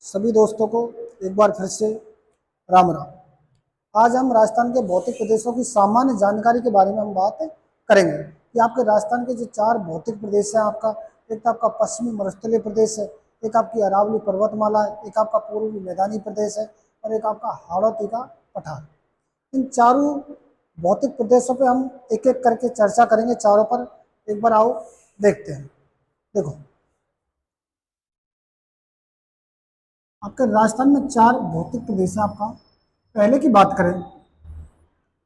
सभी दोस्तों को एक बार फिर से राम राम। आज हम राजस्थान के भौतिक प्रदेशों की सामान्य जानकारी के बारे में हम बात करेंगे कि आपके राजस्थान के जो 4 भौतिक प्रदेश हैं आपका, एक तो आपका पश्चिमी मरुस्थलीय प्रदेश है, एक आपकी अरावली पर्वतमाला है, एक आपका पूर्वी मैदानी प्रदेश है और एक आपका हाड़ौती का पठार। इन चारों भौतिक प्रदेशों पे हम एक एक करके चर्चा करेंगे चारों पर। एक बार आओ देखते हैं। देखो, आपके राजस्थान में 4 भौतिक प्रदेश हैं आपका। पहले की बात करें,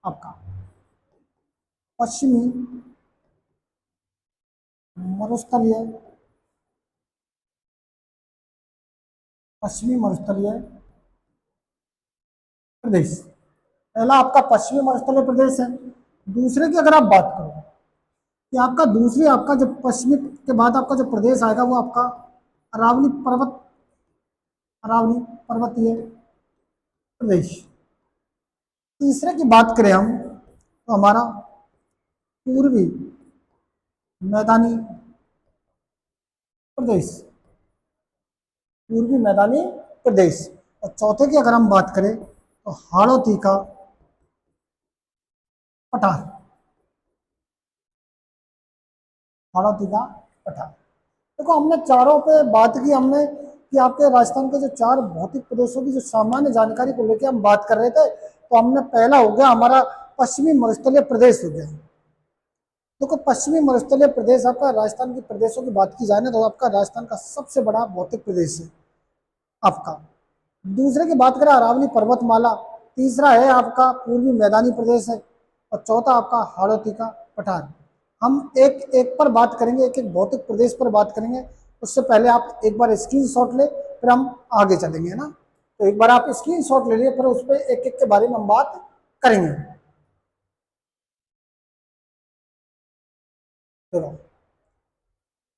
आपका पश्चिमी मरुस्थलीय पश्चिमी मरुस्थलीय प्रदेश, पहला आपका पश्चिमी मरुस्थलीय प्रदेश है। दूसरे की अगर आप बात करो कि आपका दूसरी आपका जो पश्चिमी के बाद आपका जो प्रदेश आएगा वो आपका अरावली पर्वत अरावली पर्वतीय प्रदेश। तीसरे की बात करें हम तो हमारा पूर्वी मैदानी प्रदेश, पूर्वी मैदानी प्रदेश। और चौथे की अगर हम बात करें तो हाड़ौती का पठार, हाड़ौती का पठार। देखो, हमने चारों पे बात की हमने कि आपके राजस्थान के जो 4 भौतिक प्रदेशों की जो सामान्य जानकारी को लेकर हम बात कर रहे थे, तो हमने पहला हो गया हमारा पश्चिमी मरुस्थलीय प्रदेश हो गया। देखो, पश्चिमी मरुस्थलीय प्रदेश आपका राजस्थान के प्रदेशों की बात की जाए ना तो आपका राजस्थान का सबसे बड़ा भौतिक प्रदेश है आपका। दूसरे की बात करें अरावली पर्वतमाला, तीसरा है आपका पूर्वी मैदानी प्रदेश है और चौथा आपका हाड़ौती का पठार। हम एक एक पर बात करेंगे, एक एक भौतिक प्रदेश पर बात करेंगे। उससे पहले आप एक बार स्क्रीनशॉट ले, फिर हम आगे चलेंगे ना। तो एक बार आप स्क्रीनशॉट ले लिए, फिर उस पर एक एक के बारे में हम बात करेंगे। चलो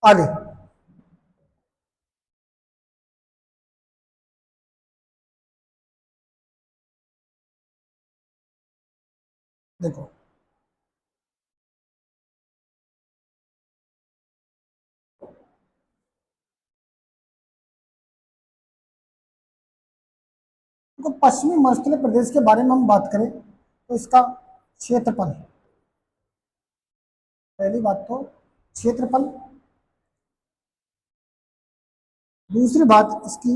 आगे। देखो, तो पश्चिमी मरुस्थलीय प्रदेश के बारे में हम बात करें तो इसका क्षेत्रफल, पहली बात तो क्षेत्रफल, दूसरी बात इसकी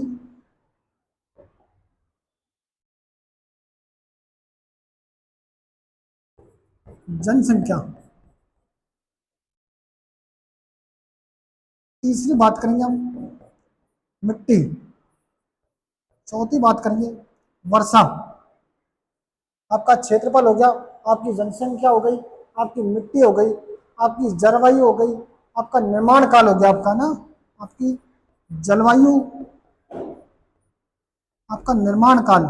जनसंख्या, तीसरी बात करेंगे हम मिट्टी, चौथी बात करेंगे वर्षा। आपका क्षेत्रफल हो गया, आपकी जनसंख्या हो गई, आपकी मिट्टी हो गई, आपकी जलवायु हो गई, आपका निर्माण काल हो गया आपका ना, आपकी जलवायु, आपका निर्माण काल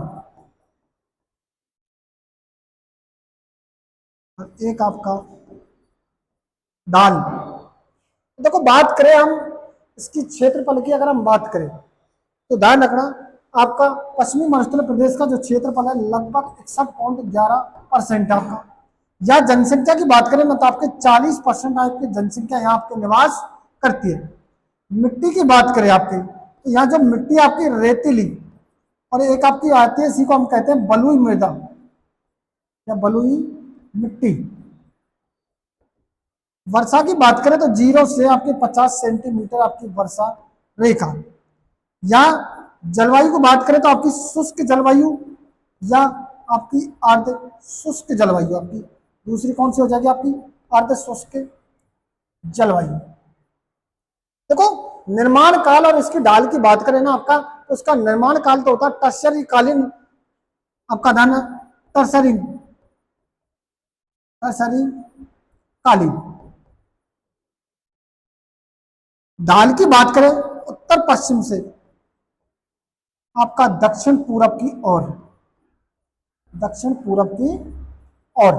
और एक आपका दाल। देखो, बात करें हम इसकी क्षेत्रफल की, अगर हम बात करें तो ध्यान रखना, आपका पश्चिमी मरुस्थलीय प्रदेश का जो क्षेत्रफल है लगभग 61.11% आपका। या जनसंख्या की बात करें ना तो आपके 40% आपकी जनसंख्या यहाँ आपके निवास करती है। मिट्टी की बात करें आपके तो यहाँ जो मिट्टी आपकी रेतीली और एक आपकी आती है, इसी को हम कहते हैं बलुई मृदा या बलुई मिट्टी। वर्षा की बात करें तो 0 से आपके 50 सेंटीमीटर आपकी वर्षा रेखा। या जलवायु की बात करें तो आपकी शुष्क जलवायु या आपकी अर्ध शुष्क जलवायु, आपकी दूसरी कौन सी हो जाएगी, आपकी अर्ध शुष्क जलवायु। देखो, निर्माण काल और इसकी ढाल की बात करें ना आपका, तो उसका निर्माण काल तो होता है टर्शरी कालीन, आपका ध्यान, टर्शरी टर्शरी कालीन। ढाल की बात करें उत्तर पश्चिम से आपका दक्षिण पूरब की ओर, दक्षिण पूरब की ओर।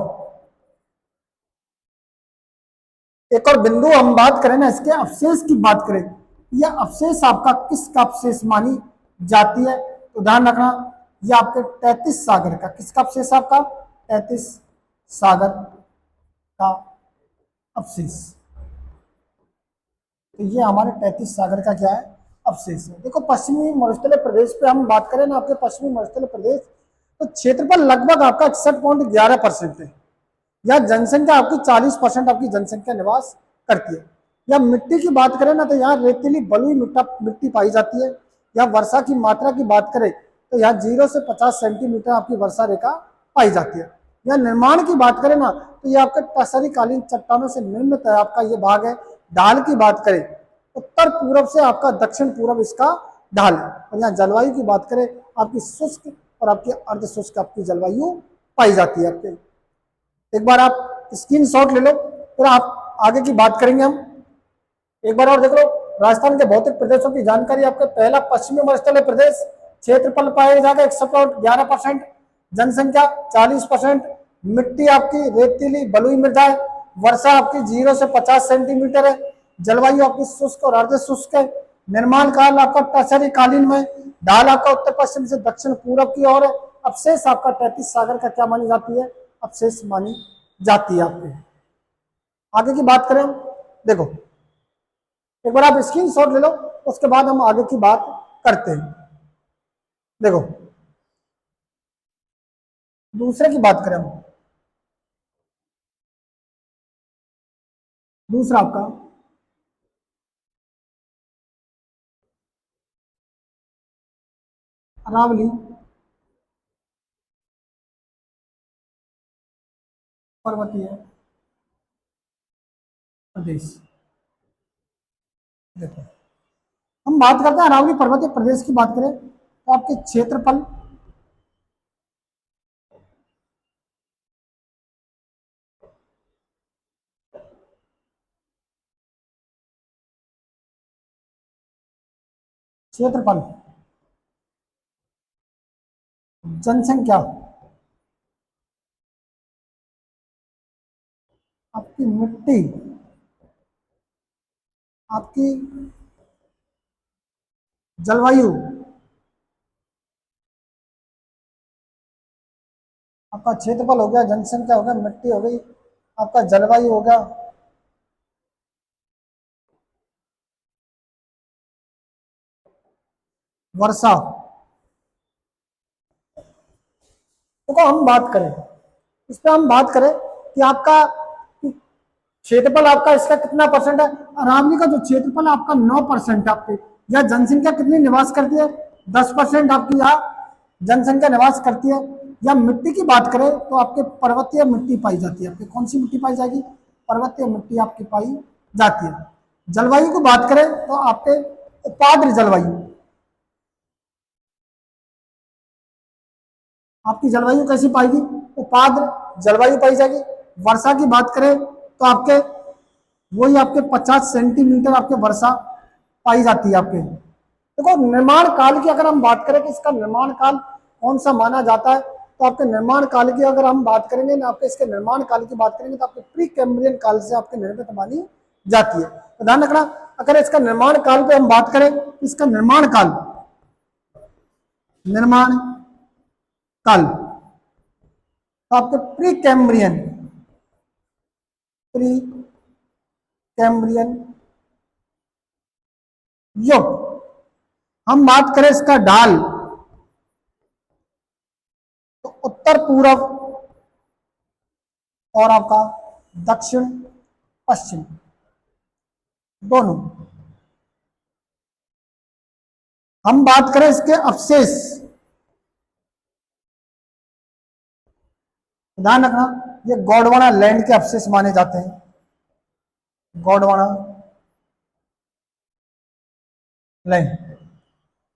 एक और बिंदु हम बात करें ना, इसके अवशेष की बात करें, यह अवशेष आपका किसका अवशेष मानी जाती है, तो ध्यान रखना यह आपके 33 सागर का, किसका अवशेष, आपका 33 सागर का अवशेष। तो ये हमारे 33 सागर का क्या है, अवशेष है। देखो पश्चिमी मरुस्थलीय प्रदेश पे हम बात करें ना, आपके पश्चिमी मरुस्थलीय प्रदेश, तो क्षेत्रफल लगभग आपका 61.11% है, या जनसंख्या आपकी 40% आपकी जनसंख्या निवास करती है। या मिट्टी की बात करें ना, तो यहाँ रेतीली बलुई मिट्टी पाई जाती है। या वर्षा की मात्रा की बात करें तो यहाँ 0 से 50 सेंटीमीटर आपकी वर्षा रेखा पाई जाती है। या निर्माण की बात करें ना, तो ये आपके टसरी कालीन चट्टानों से निर्मित है आपका ये भाग है। ढाल की बात करें, उत्तर पूर्व से आपका दक्षिण पूर्व इसका ढाल है। और यहाँ जलवायु की बात करें, आपकी शुष्क और आपकी अर्ध शुष्क आपकी जलवायु पाई जाती है। आपके एक बार आप स्क्रीनशॉट ले लो, फिर आप आगे की बात करेंगे हम। एक बार और देख लो, राजस्थान के भौतिक प्रदेशों की जानकारी। आपके पहला पश्चिमी मरुस्थलीय प्रदेश, क्षेत्रफल पाया जाएगा 61.11%, जनसंख्या 40%, मिट्टी आपकी रेतीली बलुई मृदा है, वर्षा आपकी 0 से 50 सेंटीमीटर है, जलवायु आपकी शुष्क और अर्ध शुष्क है, निर्माण काल आपका टसरी कालीन में, ढाल आपका उत्तर पश्चिम से दक्षिण पूर्व की ओर है, अवशेष आपका 33 सागर का क्या मानी जाती है, अवशेष मानी जाती है। आपके आगे की बात करें, देखो एक बार आप स्क्रीनशॉट ले लो, उसके बाद हम आगे की बात करते हैं। देखो दूसरे की बात करें हम, दूसरा आपका अरावली पर्वतीय प्रदेश। देखो हम बात करते हैं अरावली पर्वतीय प्रदेश की बात करें तो आपके क्षेत्रफल क्षेत्रफल जनसंख्या आपकी मिट्टी आपकी जलवायु आपका क्षेत्रफल हो गया, जनसंख्या हो गया, मिट्टी हो गई, आपका जलवायु हो गया, वर्षा। तो हम बात करें इस पर, हम बात करें कि आपका क्षेत्रफल आपका इसका कितना परसेंट है। अरावली का जो क्षेत्रफल है आपका 9% आपके। या जनसंख्या कितनी निवास करती है, 10% आपकी यहाँ जनसंख्या निवास करती है। या मिट्टी की बात करें तो आपके पर्वतीय मिट्टी पाई जाती है। आपके कौन सी मिट्टी पाई जाएगी, पर्वतीय मिट्टी आपकी पाई जाती है। जलवायु की बात करें तो आपके उपाद्र जलवायु, आपकी जलवायु कैसी पाएगी, उपाद्र जलवायु पाई जाएगी। वर्षा की बात करें तो आपके वही आपके 50 सेंटीमीटर आपके वर्षा पाई जाती है। आपके देखो निर्माण काल की अगर हम बात करें कि इसका निर्माण काल कौन सा माना जाता है, तो आपके निर्माण काल की अगर हम बात करेंगे ना, आपके इसके निर्माण काल की बात करेंगे तो आपके प्री कैम्ब्रियन काल से आपके निर्मित मानी जाती है। तो ध्यान रखना, अगर इसका निर्माण काल पे हम बात करें, इसका निर्माण काल, निर्माण काल तो आपके प्री कैम्ब्रियन, प्री कैम्ब्रियन युग। हम बात करें इसका ढाल तो उत्तर पूर्व और आपका दक्षिण पश्चिम दोनों। हम बात करें इसके अवशेष, ध्यान रखना ये गोंडवाना लैंड के अवशेष माने जाते हैं, गोंडवाना लैंड।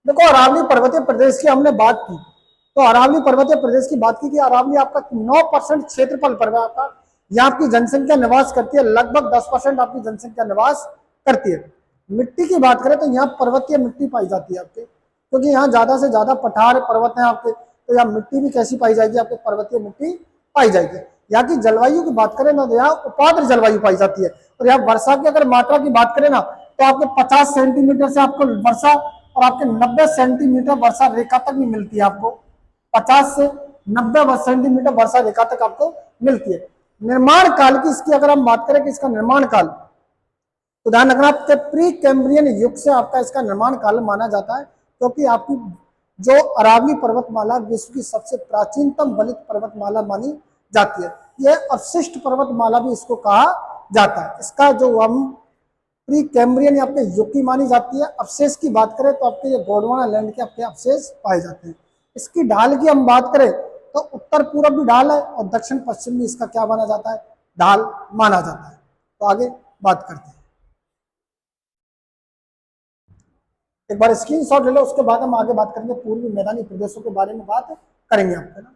देखो अरावली पर्वतीय प्रदेश की हमने बात की, तो अरावली पर्वतीय प्रदेश की बात की कि अरावली आपका 9% क्षेत्रफल पर आपका यहाँ आपकी जनसंख्या निवास करती है, लगभग 10% आपकी जनसंख्या निवास करती है। मिट्टी की बात करें तो यहाँ पर्वतीय मिट्टी पाई जाती है आपके, क्योंकि यहाँ ज्यादा से ज्यादा पठार पर्वत है आपके, तो यहाँ मिट्टी भी कैसी पाई जाएगी, आपके पर्वतीय मिट्टी पाई जाएगी। यहाँ की जलवायु की बात करें ना तो यहाँ उपाद्र जलवायु पाई जाती है। और यहाँ वर्षा की अगर मात्रा की बात करें ना तो आपके 50 सेंटीमीटर से आपको वर्षा और आपके 90 सेंटीमीटर वर्षा रेखा तक भी मिलती है। आपको 50 से 90 सेंटीमीटर वर्षा रेखा तक आपको मिलती है। निर्माण काल की इसकी अगर हम बात करें कि इसका निर्माण काल तो ध्यान रखना, आपके प्री कैम्ब्रियन युग से आपका इसका निर्माण काल माना जाता है, क्योंकि आपकी जो अरावली पर्वतमाला विश्व की सबसे प्राचीनतम वलित पर्वतमाला मानी जाती है। यह अवशिष्ट पर्वतमाला भी इसको कहा जाता है। इसका जो हम प्री कैम्ब्रियन आपके युग की मानी जाती है। अवशेष की बात करें तो आपके ये गोंडवाना लैंड के आपके अवशेष पाए जाते हैं। इसकी ढाल की हम बात करें तो उत्तर पूर्व भी ढाल है और दक्षिण पश्चिम भी इसका क्या माना जाता है, ढाल माना जाता है। तो आगे बात करते हैं, एक बार स्क्रीनशॉट ले लो, उसके बाद हम आगे बात करेंगे, पूर्वी मैदानी प्रदेशों के बारे में बात करेंगे आपको ना।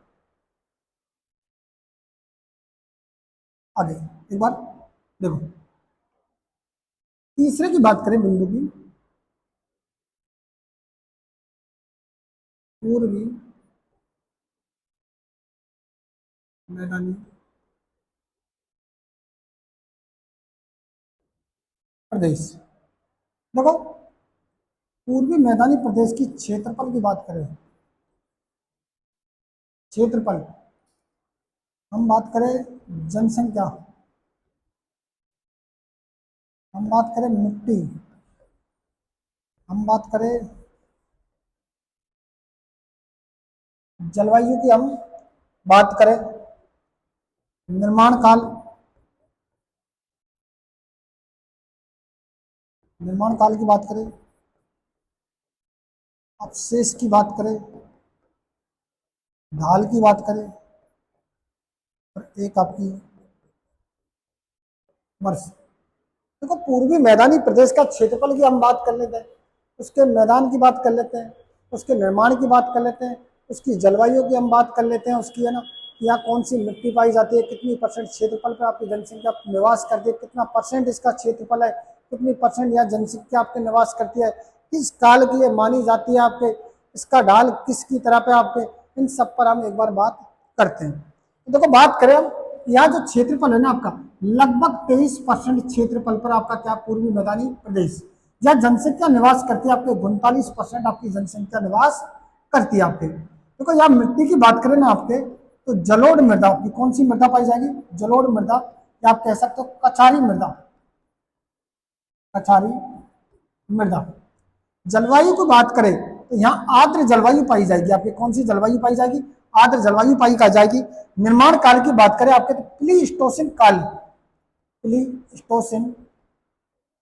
आगे एक बार देखो, तीसरे की बात करें बिंदु की, पूर्वी मैदानी प्रदेश। देखो, पूर्वी मैदानी प्रदेश की क्षेत्रफल की बात करें, क्षेत्रफल हम बात करें, जनसंख्या हम बात करें, मिट्टी हम बात करें, जलवायु की हम बात करें, निर्माण काल निर्माण काल की बात करें, अवशेष की बात करें, ढाल की बात करें, और एक आपकी वर्ष। देखो, पूर्वी मैदानी प्रदेश का क्षेत्रफल की हम बात कर लेते हैं, उसके मैदान की बात कर लेते हैं, उसके निर्माण की बात कर लेते हैं, उसकी जलवायु की हम बात कर लेते हैं, उसकी है ना, यहाँ कौन सी मिट्टी पाई जाती है, कितनी परसेंट क्षेत्रफल पर आपकी जनसंख्या निवास करती है, कितना परसेंट इसका क्षेत्रफल है, कितनी परसेंट यहाँ जनसंख्या आपके निवास करती है, किस काल की ये मानी जाती है आपके, इसका ढाल किसकी तरह पे आपके, इन सब पर हम एक बार बात करते हैं। तो देखो, बात करें हम, यहाँ जो क्षेत्रफल है ना आपका, लगभग 23% क्षेत्रफल पर आपका क्या, पूर्वी मैदानी प्रदेश, जहाँ जनसंख्या निवास करती है आपके 39% आपकी जनसंख्या निवास करती है आपके। देखो, यहाँ मिट्टी की बात करें ना आपके, तो जलोढ़ मृदा आपकी कौन सी मृदा पाई जाएगी, जलोढ़ मृदा, या आप कह सकते हो कछारी मृदा, कछारी मृदा। जलवायु को बात करें तो यहाँ आर्द्र जलवायु पाई जाएगी आपकी, कौन सी जलवायु पाई जाएगी, आर्द्र जलवायु पाई जाएगी। निर्माण काल की बात करें आपके, तो प्लीस्टोसिन काल, प्लीस्टोसिन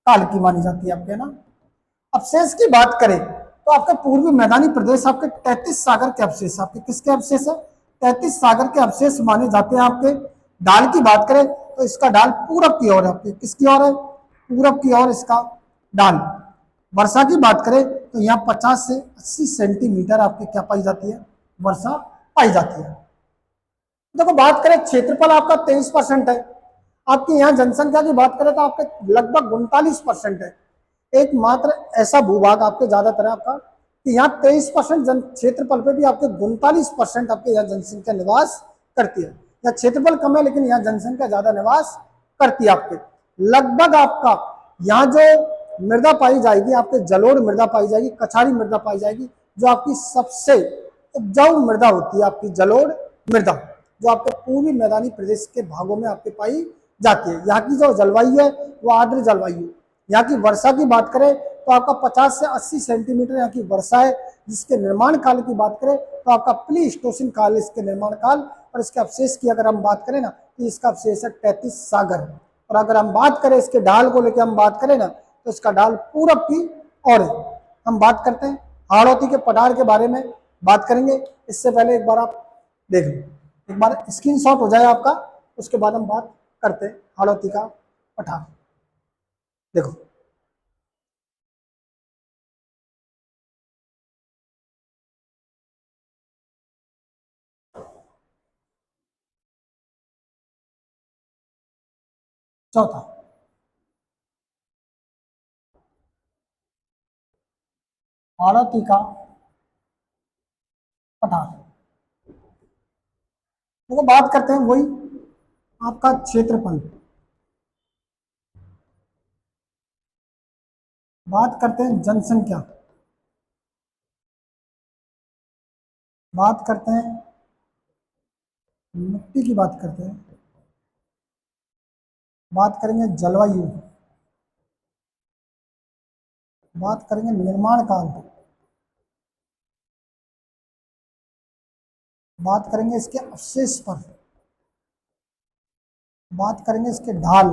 काल की मानी जाती है आपके ना। अवशेष की बात करें तो आपके पूर्वी मैदानी प्रदेश आपके 33 सागर के अवशेष, आपके किसके अवशेष है, 33 सागर के अवशेष माने जाते हैं आपके। ढाल की बात करें तो इसका ढाल पूरब की ओर है आपके, किसकी ओर है, पूरब की ओर इसका ढाल। वर्षा की बात करें तो यहाँ 50 से 80 सेंटीमीटर आपकी क्या पाई जाती है, वर्षा पाई जाती है। देखो, बात करें क्षेत्रफल आपका 23% है, आपकी यहाँ जनसंख्या की बात करें तो आपके लगभग 39% है। एकमात्र ऐसा भूभाग आपके ज्यादातर आपका कि यहाँ 23% जन क्षेत्रफल पे भी आपके 39% आपके यहाँ जनसंख्या निवास करती है। यहाँ क्षेत्रफल कम है लेकिन यहाँ जनसंख्या ज्यादा निवास करती है आपके। लगभग आपका यहाँ जो मृदा पाई जाएगी आपके, जलोढ़ मृदा पाई जाएगी, कछारी मृदा पाई जाएगी, जो आपकी सबसे उपजाऊ मृदा होती है आपकी जलोढ़ मृदा, जो आपके पूर्वी मैदानी प्रदेश के भागों में आपके पाई जाती है। यहाँ की जो जलवायु है वो आर्द्र जलवायु। यहाँ की वर्षा की बात करें तो आपका 50 से 80 सेंटीमीटर यहाँ की वर्षा है। जिसके निर्माण काल की बात करें तो आपका प्लीस्टोसिन काल इसके निर्माण काल, और इसके अवशेष की अगर हम बात करें ना तो इसका अवशेष है 33 सागर। और अगर हम बात करें इसके ढाल को लेकर हम बात करें ना तो इसका ढाल पूरब की ओर है। हम बात करते हैं हाड़ौती के पठार के बारे में बात करेंगे, इससे पहले एक बार आप देख लो, एक बार स्क्रीनशॉट हो जाए आपका, उसके बाद हम बात करते हैं हाड़ौती का पठार। देखो, चौथा, हाड़ौती का पठार। देखो, बात करते हैं वही आपका क्षेत्रफल, बात करते हैं जनसंख्या, बात करते हैं मिट्टी की, बात करते हैं, बात करेंगे जलवायु, बात करेंगे निर्माण काल, बात करेंगे इसके अवशेष पर, बात करेंगे इसके ढाल,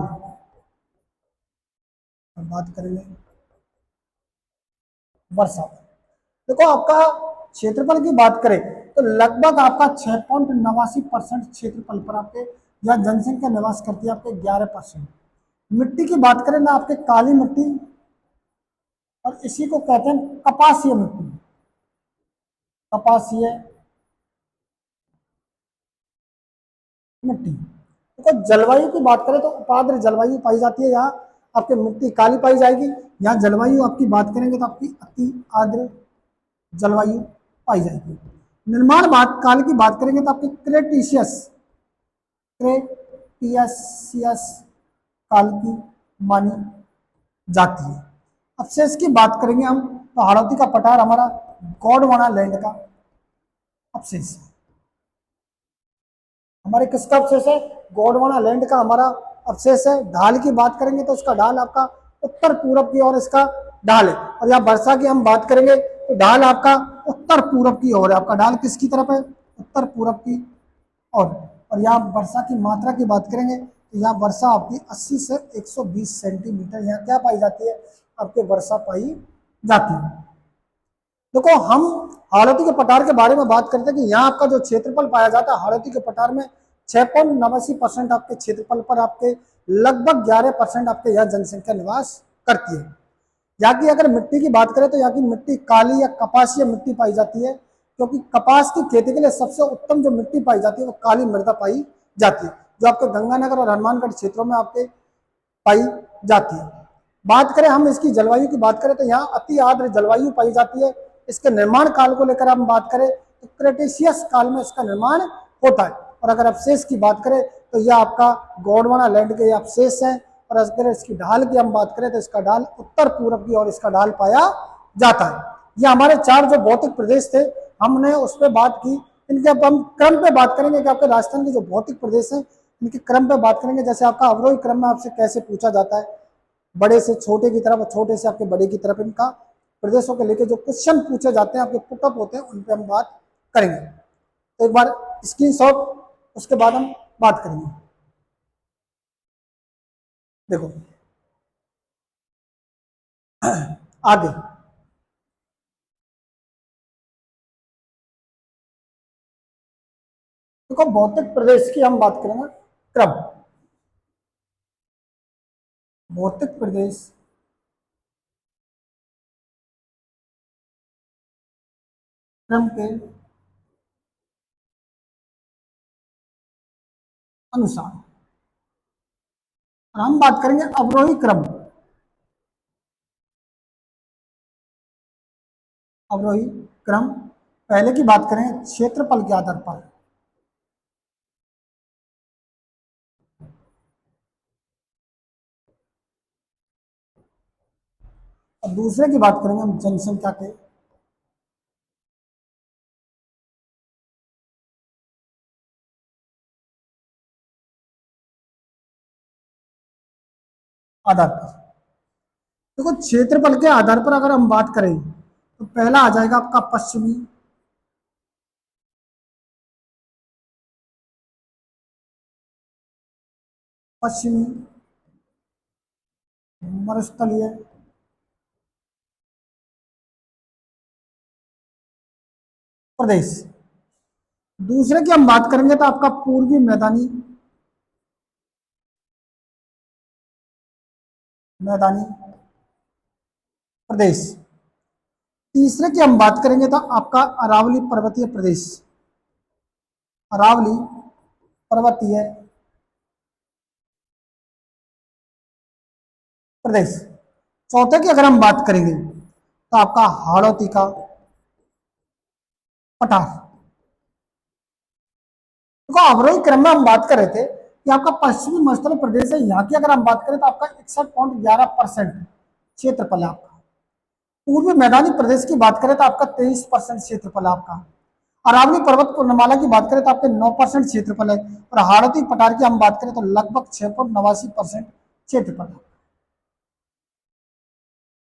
और बात करेंगे वर्षा। देखो आपका क्षेत्रफल की बात करें तो लगभग आपका 6.89% क्षेत्रफल पर आपके या जनसंख्या निवास करती है, आपके 11%। मिट्टी की बात करें ना, आपके काली मिट्टी, और इसी को कहते हैं कपासीय मिट्टी, कपासीय मिट्टी। देखो जलवायु की बात करें तो उपाद्र जलवायु पाई जाती है, यहाँ आपकी मिट्टी काली पाई जाएगी। यहाँ जलवायु आपकी बात करेंगे तो आपकी अति आर्द्र जलवायु पाई जाएगी। निर्माण बात काल की बात करेंगे तो आपकी क्रेटिशियस, क्रेटियसियस काल की मानी जाती है। अवशेष की बात करेंगे हम तो हाड़ौती का पठार हमारा गोंडवाना लैंड का अवशेष है। हमारे किसका अवशेष है? गोंडवाना लैंड का हमारा अवशेष है। ढाल की बात करेंगे तो उसका ढाल आपका उत्तर पूर्व की ओर इसका ढाल है। और यहाँ वर्षा की हम बात करेंगे तो ढाल आपका उत्तर पूर्व की ओर है। आपका ढाल किसकी तरफ है? उत्तर पूर्व की ओर। और यहाँ वर्षा की मात्रा की बात करेंगे तो यहाँ वर्षा आपकी 80 से 120 सेंटीमीटर यहाँ क्या पाई जाती है? आपके वर्षा पाई जाती है। देखो हम हाड़ौती के पठार के बारे में बात करते हैं कि यहाँ आपका जो क्षेत्रफल पाया जाता है हाड़ौती के पठार में 6.89% आपके क्षेत्रफल पर आपके लगभग 11% आपके यहाँ जनसंख्या निवास करती है। यहाँ की अगर मिट्टी की बात करें तो यहाँ की मिट्टी काली या कपासीय मिट्टी पाई जाती है, क्योंकि कपास की खेती के लिए सबसे उत्तम जो मिट्टी पाई जाती है वो काली मृदा पाई जाती है, जो आपके गंगानगर और हनुमानगढ़ क्षेत्रों में आपके पाई जाती है। बात करें हम इसकी जलवायु की बात करें तो यहाँ अति आर्द्र जलवायु पाई जाती है। इसके निर्माण काल को लेकर हम बात करें तो क्रेटेशियस काल में इसका निर्माण होता है। और अगर अवशेष की बात करें तो यह आपका गोंडवाना लैंड के अवशेष हैं। और अगर इसकी ढाल की हम बात करें तो इसका ढाल उत्तर पूर्व की और इसका ढाल पाया जाता है। ये हमारे 4 जो भौतिक प्रदेश थे हमने उस पर बात की। इनके अब हम क्रम पे बात करेंगे कि आपके राजस्थान के जो भौतिक प्रदेश हैं इनके क्रम पे बात करेंगे। जैसे आपका अवरोही क्रम में आपसे कैसे पूछा जाता है, बड़े से छोटे की तरफ, छोटे से आपके बड़े की तरफ, इनका प्रदेशों के लेके जो क्वेश्चन पूछे जाते हैं आपके पुटअप होते हैं उन पे हम बात करेंगे। तो एक बार स्क्रीनशॉट, उसके बाद हम बात करेंगे। देखो आगे देखो भौतिक प्रदेश की हम बात करेंगे क्रम, भौतिक प्रदेश क्रम के अनुसार। और हम बात करेंगे अवरोही क्रम, अवरोही क्रम। पहले की बात करें क्षेत्रफल के आधार पर, और दूसरे की बात करेंगे हम जनसंख्या के आधार पर। देखो क्षेत्रफल के आधार पर अगर हम बात करें तो पहला आ जाएगा आपका पश्चिमी, पश्चिमी मरुस्थलीय प्रदेश। दूसरे की हम बात करेंगे तो आपका पूर्वी मैदानी, मैदानी प्रदेश। तीसरे की हम बात करेंगे तो आपका अरावली पर्वतीय प्रदेश, अरावली पर्वतीय प्रदेश। चौथे की अगर हम बात करेंगे तो आपका हाड़ौती का पठार। देखो अवरोही क्रम में हम बात कर रहे थे कि आपका पश्चिमी मरुस्थलीय प्रदेश है, यहाँ की अगर हम बात करें तो आपका 61.11% क्षेत्रफल है आपका। पूर्वी मैदानी प्रदेश की बात करें तो आपका 23% क्षेत्रफल है आपका। अरावली पर्वत पर्वतमाला की बात करें तो आपके 9% क्षेत्रफल है। और हाड़ौती पठार की हम बात करें तो लगभग 6.89% क्षेत्रफल है।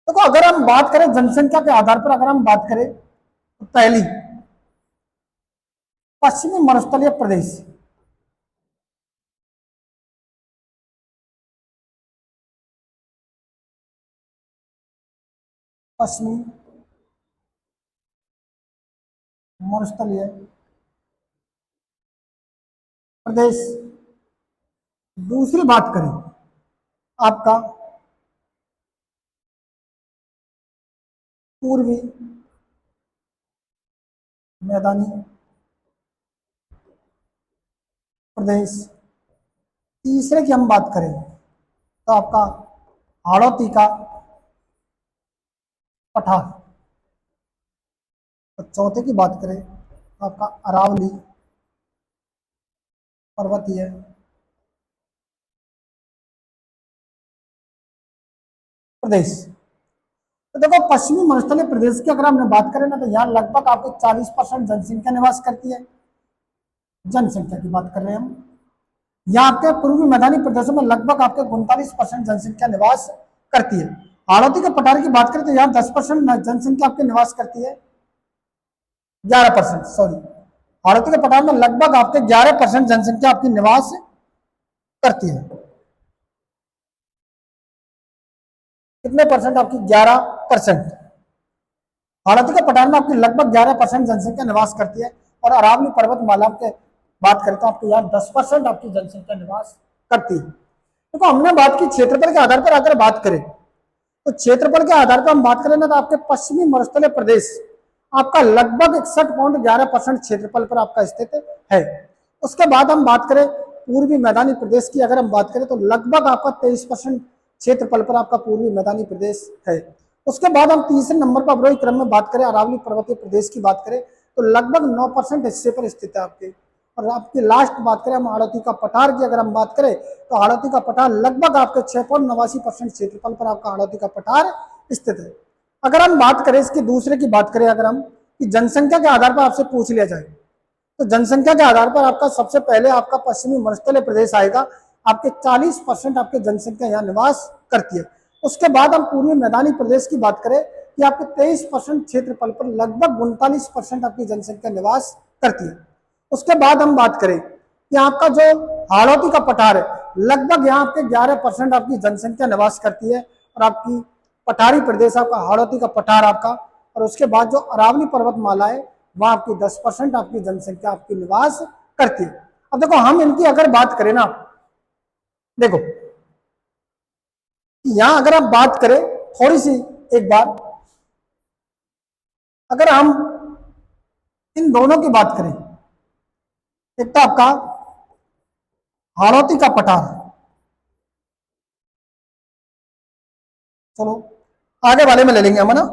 देखो देखो अगर हम बात करें जनसंख्या के आधार पर, अगर हम बात करें तो पहली पश्चिमी मरुस्थलीय प्रदेश, पश्चिमी मरुस्थलीय प्रदेश। दूसरी बात करें आपका पूर्वी मैदानी प्रदेश। तीसरे की हम बात करें तो आपका हाड़ौती का पठार। तो चौथे की बात करें तो आपका अरावली पर्वतीय प्रदेश। तो देखो पश्चिमी मरुस्थलीय प्रदेश की अगर हमने बात करें ना, तो यहाँ लगभग आपको 40% जनसंख्या निवास करती है। जनसंख्या की बात कर रहे हैं हम। यहाँ आपके पूर्वी मैदानी प्रदेशों में लगभग आपके 39% जनसंख्या निवास करती है। हाड़ौती के पठार की बात करें तो यहाँ 10% जनसंख्या आपके निवास करती है। 11%, सॉरी, हाड़ौती के पठार में लगभग आपके 11% जनसंख्या आपकी निवास करती है। कितने परसेंट आपकी? 11%। हाड़ौती के पठार में आपकी लगभग 11% जनसंख्या निवास करती है। और अरावली पर्वतमाला के बात करें तो आपके यहाँ 10% आपकी जनसंख्या निवास करती है। देखो हमने बात की क्षेत्रफल के आधार पर, अगर बात करें तो क्षेत्रफल के आधार पर हम बात करें ना, तो आपके पश्चिमी मरुस्थलीय प्रदेश आपका लगभग 61.11% क्षेत्रफल पर आपका स्थित है। उसके बाद हम बात करें पूर्वी मैदानी प्रदेश की, अगर हम बात करें तो लगभग आपका 23% क्षेत्रफल पर आपका पूर्वी मैदानी प्रदेश है। उसके बाद हम तीसरे नंबर पर अवरोही क्रम में बात करें अरावली पर्वतीय प्रदेश की बात करें तो लगभग 9% हिस्से पर स्थित है आपके। और आपकी लास्ट बात करें हम हाड़ौती का पठार की, अगर हम बात करें तो हाड़ौती का पठार लगभग आपके 6.89% क्षेत्रफल पर आपका हाड़ौती का पठार स्थित है। अगर हम बात करें इसकी दूसरे की बात करें, अगर हम कि जनसंख्या के आधार पर आपसे पूछ लिया जाए तो जनसंख्या के आधार पर आपका सबसे पहले आपका पश्चिमी मरुस्थलीय प्रदेश आएगा। आपके 40% आपके जनसंख्या यहाँ निवास करती है। उसके बाद हम पूर्वी मैदानी प्रदेश की बात करें कि आपके 23% क्षेत्रफल पर लगभग 39% आपकी जनसंख्या निवास करती है। उसके बाद हम बात करें कि आपका जो हाड़ौती का पठार है, लगभग यहाँ आपके 11% आपकी जनसंख्या निवास करती है। और आपकी पठारी प्रदेश आपका हाड़ौती का पठार आपका, और उसके बाद जो अरावली पर्वतमाला है वहां आपकी 10% आपकी जनसंख्या आपकी निवास करती है। अब देखो हम इनकी अगर बात करें ना, देखो यहां अगर आप बात करें थोड़ी सी एक बार, अगर हम इन दोनों की बात करें, एक तो आपका हाड़ौती का पठार, चलो आगे वाले में ले लेंगे हम, है ना।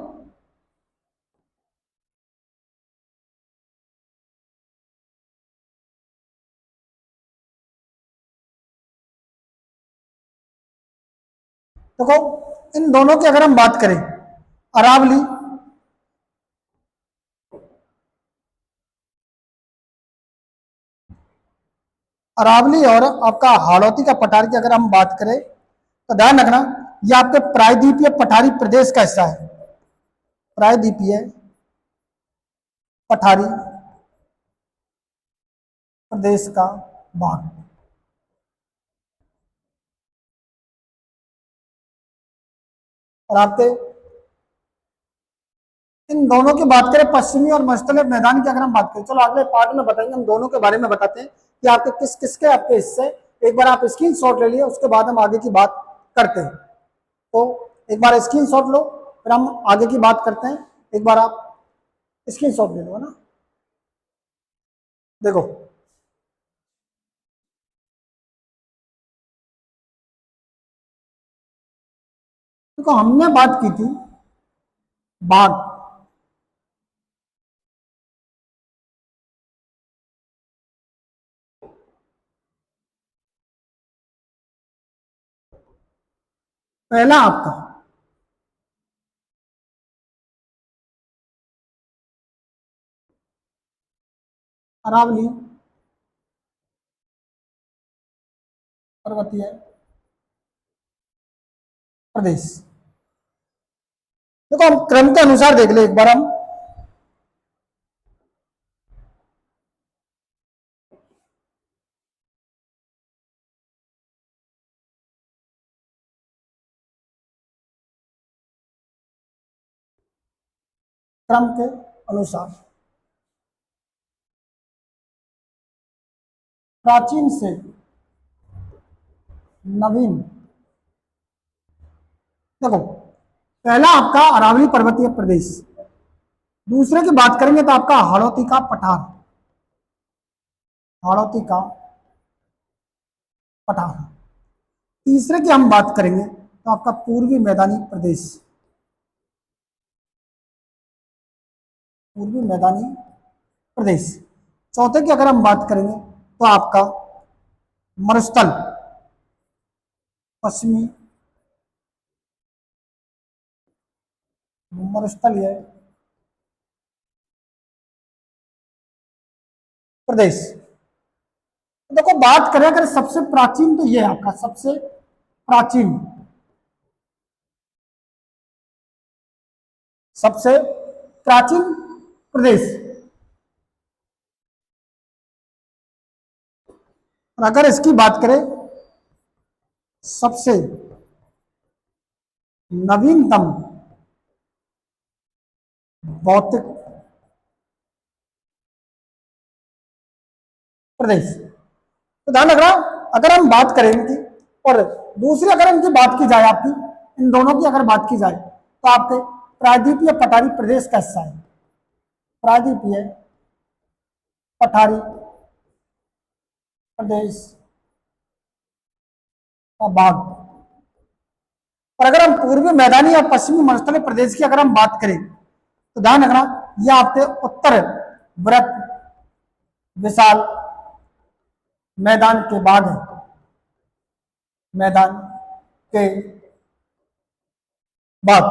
देखो इन दोनों की अगर हम बात करें, अरावली अरावली और आपका हाड़ौती का पठार की अगर हम बात करें तो ध्यान रखना ये आपके प्रायद्वीपीय पठारी प्रदेश का हिस्सा है। प्रायद्वीपीय पठारी प्रदेश का भाग। और आपके इन दोनों की बात करें पश्चिमी और मरुस्थलीय मैदान की अगर हम बात करें, चलो अगले पार्ट में बताएंगे, हम दोनों के बारे में बताते हैं कि आपके किस किसके आपके हिस्से। एक बार आप स्क्रीन शॉट ले लिए, उसके बाद हम आगे की बात करते हैं। तो एक बार स्क्रीन शॉट लो, फिर हम आगे की बात करते हैं। एक बार आप स्क्रीन शॉट ले लो, है ना। देखो देखो हमने बात की थी बाघ, पहला आपका अरावली पर्वतीय प्रदेश। देखो हम क्रम के अनुसार देख ले एक बार हम। क्रम के अनुसार प्राचीन से नवीन। देखो पहला आपका अरावली पर्वतीय प्रदेश, दूसरे की बात करेंगे तो आपका हाड़ौती का पठार, हाड़ौती का पठार। तीसरे की हम बात करेंगे तो आपका पूर्वी मैदानी प्रदेश, पूर्वी मैदानी प्रदेश। चौथे की अगर हम बात करेंगे तो आपका मरुस्थल, पश्चिमी मरुस्थलीय प्रदेश। देखो बात करें अगर सबसे प्राचीन तो ये है आपका सबसे प्राचीन, सबसे प्राचीन प्रदेश। और अगर इसकी बात करें सबसे नवीनतम भौतिक प्रदेश, तो ध्यान रखना अगर हम बात करें इनकी, और दूसरी अगर इनकी बात की जाए आपकी, इन दोनों की अगर बात की जाए तो आपके प्रायद्वीपीय पठारी प्रदेश का हिस्सा है, प्रायद्वीपीय पठारी प्रदेश का भाग। और अगर हम पूर्वी मैदानी और पश्चिमी मरुस्थलीय प्रदेश की अगर हम बात करें तो ध्यान रखना यह आपके उत्तर वृत्त विशाल मैदान के भाग है, मैदान के भाग।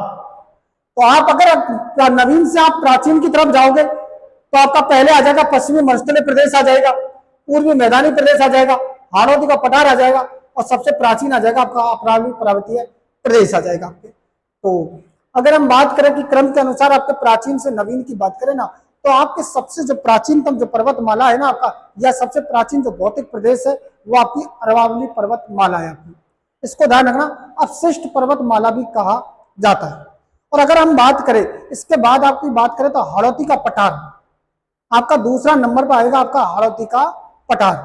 तो आप अगर नवीन से आप प्राचीन की तरफ जाओगे तो आपका पहले आ जाएगा पश्चिमी मरुस्थलीय प्रदेश आ जाएगा, पूर्वी मैदानी प्रदेश आ जाएगा, हाड़ौती का पठार आ जाएगा, और सबसे प्राचीन आ जाएगा आपका अरावली पर्वतीय प्रदेश आ जाएगा आपके। तो अगर हम बात करें कि क्रम के अनुसार आपके प्राचीन से नवीन की बात करें ना, तो आपके सबसे जो प्राचीनतम जो पर्वतमाला है ना आपका, या सबसे प्राचीन जो भौतिक प्रदेश है वो आपकी अरावली पर्वतमाला है आपकी। इसको ध्यान रखना अवशिष्ट पर्वतमाला भी कहा जाता है। और अगर हम बात करें इसके बाद आपकी बात करें तो हाड़ौती का पठार आपका दूसरा नंबर पर आएगा, आपका हाड़ौती का पठार।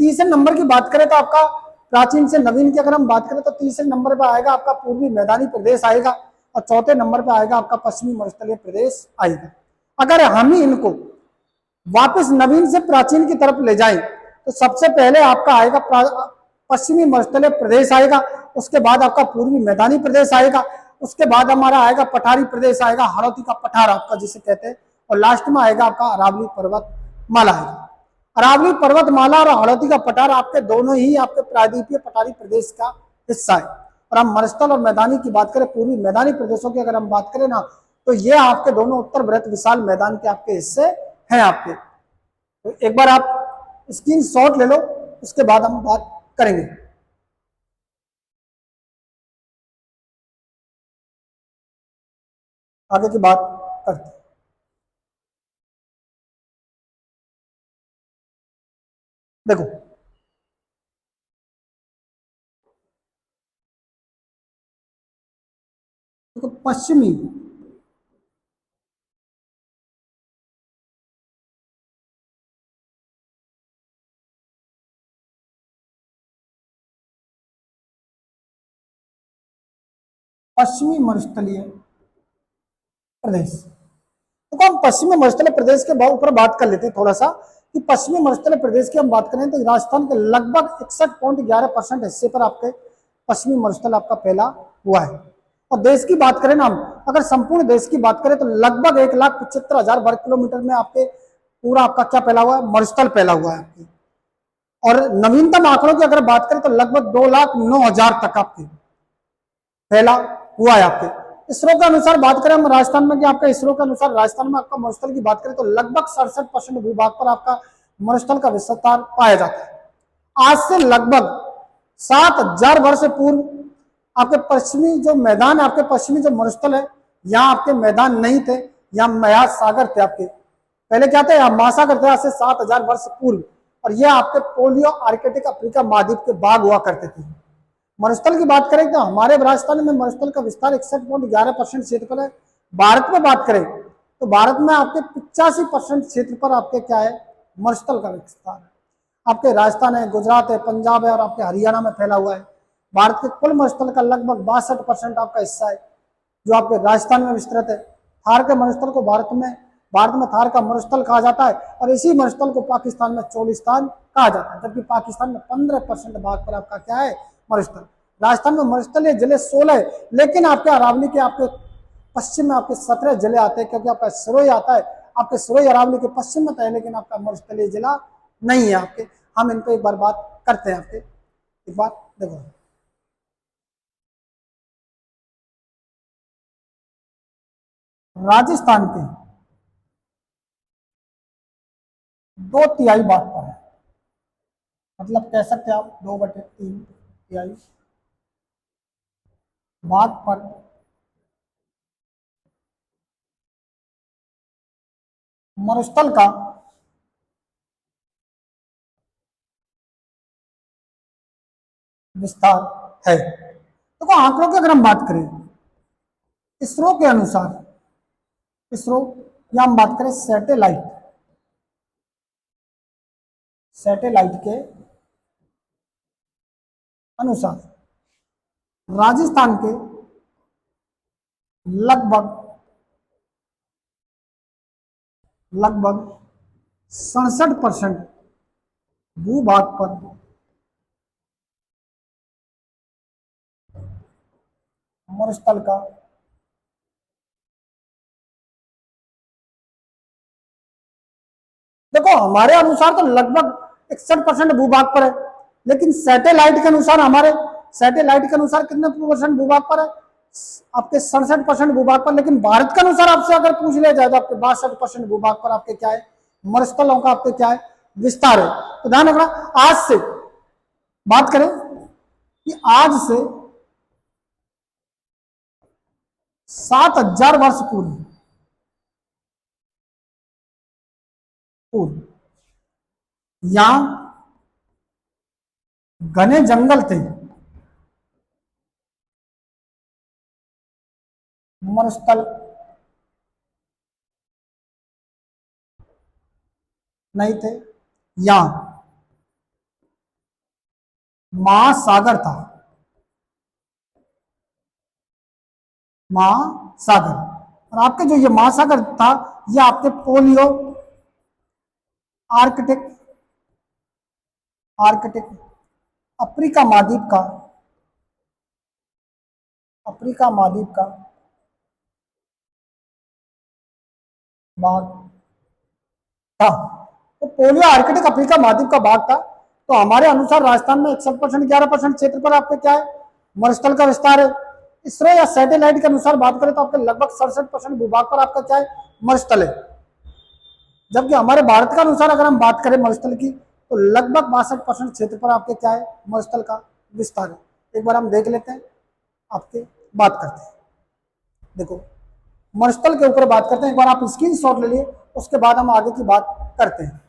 तीसरे नंबर की बात करें तो आपका प्राचीन से नवीन की अगर हम बात करें तो तीसरे नंबर पर आएगा आपका पूर्वी मैदानी प्रदेश आएगा, और चौथे नंबर पर आएगा आपका पश्चिमी मरुस्थलीय प्रदेश आएगा। अगर हम ही इनको वापस नवीन से प्राचीन की तरफ ले जाएं तो सबसे पहले आपका आएगा पश्चिमी मरुस्थलीय प्रदेश आएगा, उसके बाद आपका पूर्वी मैदानी प्रदेश आएगा, उसके बाद हमारा आएगा पठारी प्रदेश आएगा, हाड़ौती का पठार आपका जिसे कहते हैं, और लास्ट में आएगा आपका अरावली पर्वतमाला आएगा। अरावली पर्वतमाला और हाड़ौती का पठार आपके दोनों ही आपके प्रायद्वीपीय पठारी प्रदेश का हिस्सा है। और हम मरुस्थल और मैदानी की बात करें, पूर्वी मैदानी प्रदेशों की अगर हम बात करें ना, तो ये आपके दोनों उत्तर वृत्त विशाल मैदान के आपके हिस्से हैं आपके। तो एक बार आप स्क्रीन शॉट ले लो, उसके बाद हम बात करेंगे। आगे की बात करते हैं। देखो देखो पश्चिमी पश्चिमी मरुस्थलीय प्रदेश, तो हम पश्चिमी मरुस्थलीय प्रदेश के ऊपर बात कर लेते हैं थोड़ा सा, कि पश्चिमी मरुस्थलीय प्रदेश की हम बात करें तो राजस्थान के लगभग 61.11% हिस्से पर आपके पश्चिमी मरुस्थल आपका फैला हुआ है। और देश की बात करें ना हम, अगर संपूर्ण देश की बात करें तो लगभग 1,75,000 वर्ग किलोमीटर में आपके पूरा आपका क्या फैला हुआ है, मरुस्थल फैला हुआ है आपके। और नवीनतम आंकड़ों की अगर बात करें तो लगभग 2,09,000 तक आपके फैला हुआ है आपके। इसरो के अनुसार बात करें हम राजस्थान में, कि आपका इसरो के अनुसार राजस्थान में आपका मरुस्थल की बात करें तो लगभग 67% भूभाग पर आपका मरुस्थल का विस्तार पाया जाता है। आज से लगभग 7,000 वर्ष पूर्व आपके पश्चिमी जो मैदान, आपके पश्चिमी जो मरुस्थल है यहाँ आपके मैदान नहीं थे, यहाँ महासागर थे आपके। पहले क्या थे, यहाँ महासागर थे, आज से 7,000 वर्ष पूर्व। और ये आपके पोलियो आर्कटिक अफ्रीका महाद्वीप के बाग हुआ करते थे। मरुस्थल की बात करें तो हमारे राजस्थान में मरुस्थल का विस्तार 61.11% क्षेत्र पर है। भारत में बात करें तो भारत में आपके 85% क्षेत्र पर आपके क्या है, मरुस्थल का विस्तार है। आपके राजस्थान है, गुजरात है, पंजाब है और आपके हरियाणा में फैला हुआ है। भारत के कुल मरुस्थल का लगभग 62% आपका हिस्सा है जो आपके राजस्थान में विस्तृत है। थार के मरुस्थल को भारत में थार का मरुस्थल कहा जाता है और इसी मरुस्थल को पाकिस्तान में चोलिस्तान कहा जाता है, जबकि पाकिस्तान में 15% भाग पर आपका क्या है, मरुस्थल। राजस्थान में मरुस्थलीय जिले 16 है, लेकिन आपके अरावली के आपके पश्चिम में आपके 17 जिले आते हैं, क्योंकि आपका सिरोही आता है, आपके सिरोही अरावली के पश्चिम में है, लेकिन आपका मरुस्थलीय जिला नहीं है आपके। हम इन पर एक बार बात करते हैं आपके। एक बार देखो, राजस्थान के 2/3 भाग पर है, मतलब कह सकते हैं आप 2/3 भाग पर मरुस्थल का विस्तार है। देखो आंकड़ों की अगर हम बात करें, इसरो के अनुसार, इसरो या हम बात करें सैटेलाइट के अनुसार राजस्थान के लगभग लगभग 67% भूभाग पर मरुस्थल का देखो हमारे अनुसार तो लगभग 61% भूभाग पर है, लेकिन सैटेलाइट के अनुसार कितने परसेंट भूभाग पर है, आपके 67% भूभाग पर। लेकिन भारत के अनुसार आपसे अगर पूछ लिया जाए तो आपके 62% भूभाग पर आपके क्या है, मरुस्थलों का आपके क्या है, विस्तार है। तो ध्यान रखना, आज से बात करें कि आज से 7,000 वर्ष पूर्व यहां घने जंगल थे, मरुस्थल नहीं थे, यहां महासागर था, महासागर। और आपके जो ये महासागर था, ये आपके पोलियो आर्कटिक आर्कटिक अफ्रीका महाद्वीप का भाग था। तो पोलियो आर्कटिक अफ्रीका महाद्वीप का भाग था। तो हमारे अनुसार राजस्थान में 61% 11% क्षेत्र पर आपके क्या है, मरुस्थल का विस्तार है। इसरो या सैटेलाइट के अनुसार बात करें तो आपके लगभग 67% भूभाग पर आपका क्या है, मरुस्थल है। जबकि हमारे भारत का अनुसार अगर हम बात करें मरुस्थल की, तो लगभग 62% क्षेत्र पर आपके क्या है, मरुस्थल का विस्तार है। एक बार हम देख लेते हैं, आपके बात करते हैं। देखो मरुस्थल के ऊपर बात करते हैं, एक बार आप स्क्रीन शॉट ले लिए, उसके बाद हम आगे की बात करते हैं।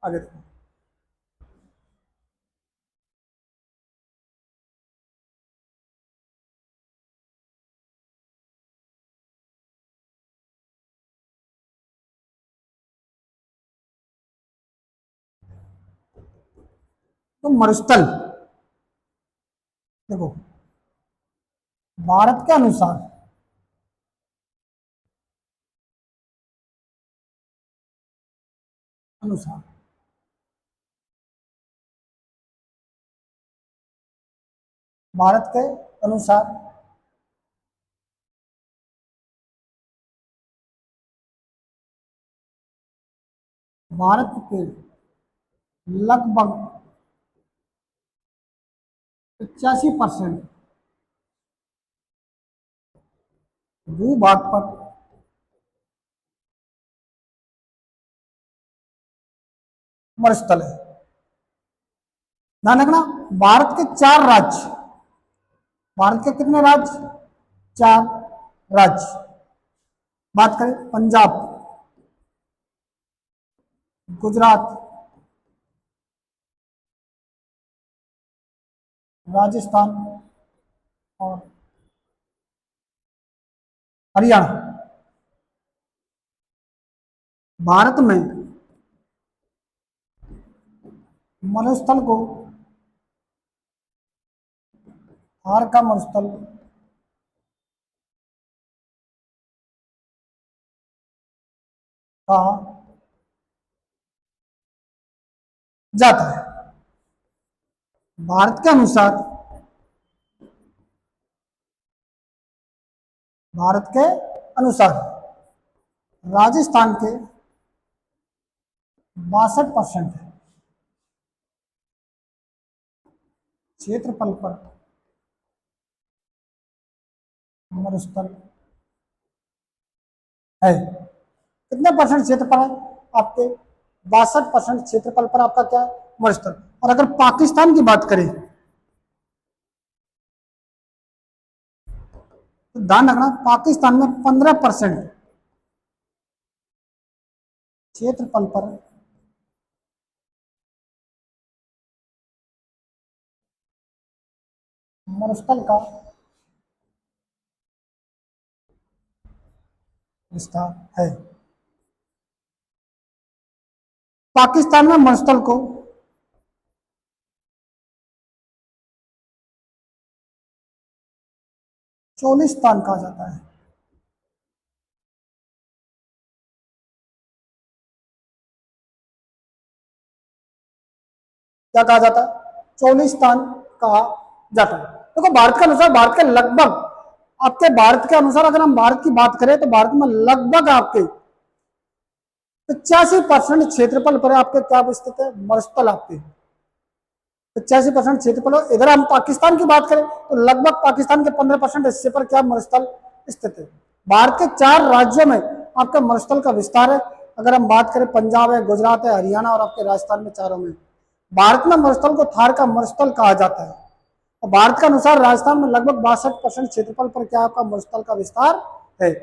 आगे देखो, तो मरुस्थल देखो भारत के अनुसार भारत के अनुसार भारत के लगभग 85% भूभाग पर मरुस्थल है। ध्यान रखना, भारत के 4 राज्य भारत के कितने राज्य? 4 राज्य। बात करें पंजाब, गुजरात, राजस्थान और हरियाणा। भारत में मरुस्थल को, थार का मरुस्थल कहा जाता है? भारत के अनुसार, भारत के अनुसार राजस्थान के 62% क्षेत्रफल पर मरुस्थल है। कितने परसेंट क्षेत्रफल है आपके? 62% क्षेत्रफल पर आपका क्या है? मरुस्थल। और अगर पाकिस्तान की बात करें तो ध्यान रखना, पाकिस्तान में 15% क्षेत्रफल पर मरुस्थल का विस्तार है। पाकिस्तान में मरुस्थल को चोलिस्तान कहा जाता है। क्या कहा जाता है? चोलिस्तान कहा जाता है। देखो भारत के अनुसार, भारत के लगभग, आपके भारत के अनुसार अगर हम भारत की बात करें तो भारत में लगभग आपके 85% क्षेत्रफल पर आपके क्या स्थित है? मरुस्थल आपके 85% क्षेत्रफल। इधर हम पाकिस्तान की बात करें तो लगभग पाकिस्तान के 15% हिस्से पर क्या मरुस्थल स्थित है। भारत के 4 राज्यों में आपका मरुस्थल का विस्तार है। अगर हम बात करें पंजाब है, गुजरात है, हरियाणा और आपके राजस्थान में, चारों में। भारत में मरुस्थल को थार का मरुस्थल कहा जाता है। और भारत के अनुसार राजस्थान में लगभग 62% क्षेत्रफल पर क्या आपका मरुस्थल का विस्तार है।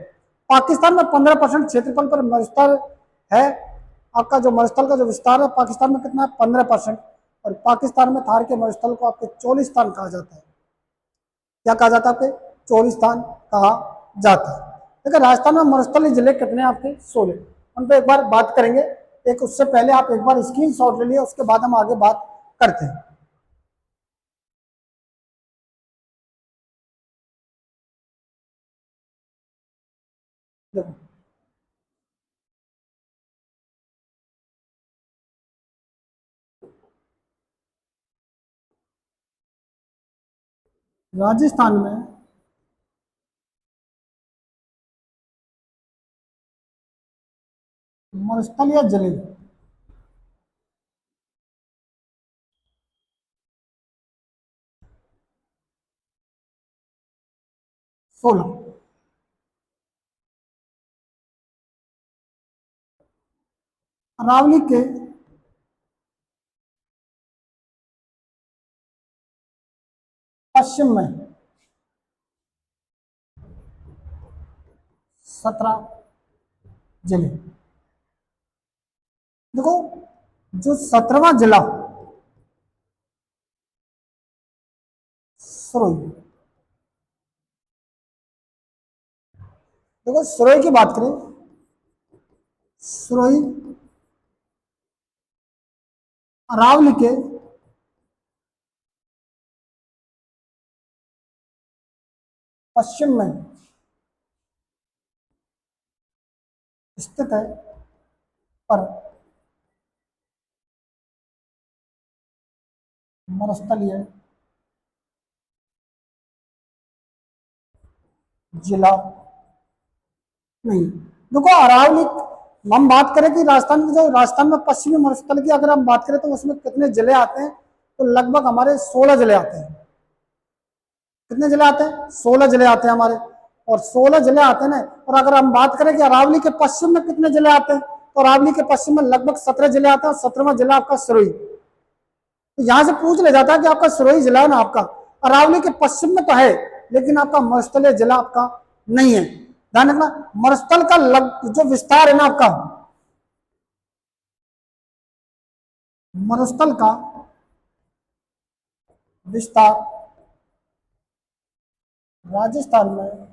पाकिस्तान में 15% क्षेत्रफल पर मरुस्थल है। आपका जो मरुस्थल का जो विस्तार है पाकिस्तान में कितना है? 15%। और पाकिस्तान में थार के मरुस्थल को आपके चोलिस्तान कहा जाता है। क्या कहा जाता है? आपके चोलिस्तान कहा जाता है। देखिए राजस्थान में मरुस्थलीय जिले कितने आपके? 16। उन पर एक बार बात करेंगे। एक उससे पहले आप एक बार स्क्रीन शॉट ले लिए, उसके बाद हम आगे बात करते हैं। देखो राजस्थान में मरुस्थलीय जिले 16। अरावली के पश्चिम में 17 जिले। देखो जो 17वां जिला सुरोई, देखो सुरोई की बात करें, सुरोई अरावली के पश्चिम में स्थित है। पर मरुस्थलीय जिला नहीं। देखो अरावली, हम बात करें कि राजस्थान में, जो राजस्थान में पश्चिमी मरुस्थल की अगर हम बात करें तो उसमें कितने जिले आते हैं? तो लगभग हमारे 16 जिले आते हैं। कितने जिले आते हैं? 16 जिले आते हैं हमारे। और 16 जिले आते हैं ना। और अगर हम बात करें कि अरावली के पश्चिम में कितने जिले आते हैं, तो अरावली के पश्चिम में लगभग 17 जिले आते हैं। और 17वां जिला आपका सिरोही। तो यहां से पूछ ले जाता है कि आपका सिरोही जिला है ना, आपका अरावली के पश्चिम में तो है, लेकिन आपका मरुस्थलीय जिला आपका नहीं है। ध्यान रखना, मरुस्थल का जो विस्तार है ना आपका, मरुस्थल का विस्तार राजस्थान में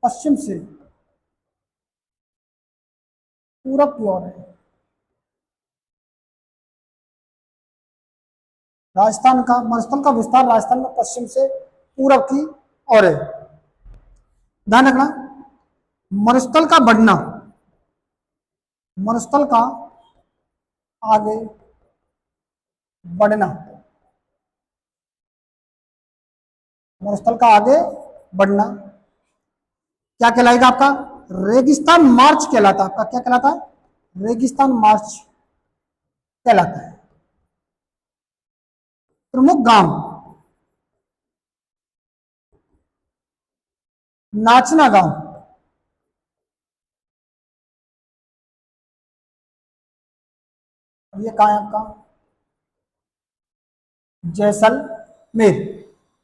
पश्चिम से पूरब की ओर है। राजस्थान का मरुस्थल का विस्तार राजस्थान में पश्चिम से पूरब की ओर है। ध्यान रखना, मरुस्थल का बढ़ना, मरुस्थल का आगे बढ़ना, मरुस्थल का आगे बढ़ना क्या कहलाएगा आपका? रेगिस्तान मार्च कहलाता है। आपका क्या कहलाता है? रेगिस्तान मार्च कहलाता है। प्रमुख गांव, नाचना गांव, ये कहा है आपका? जैसलमेर।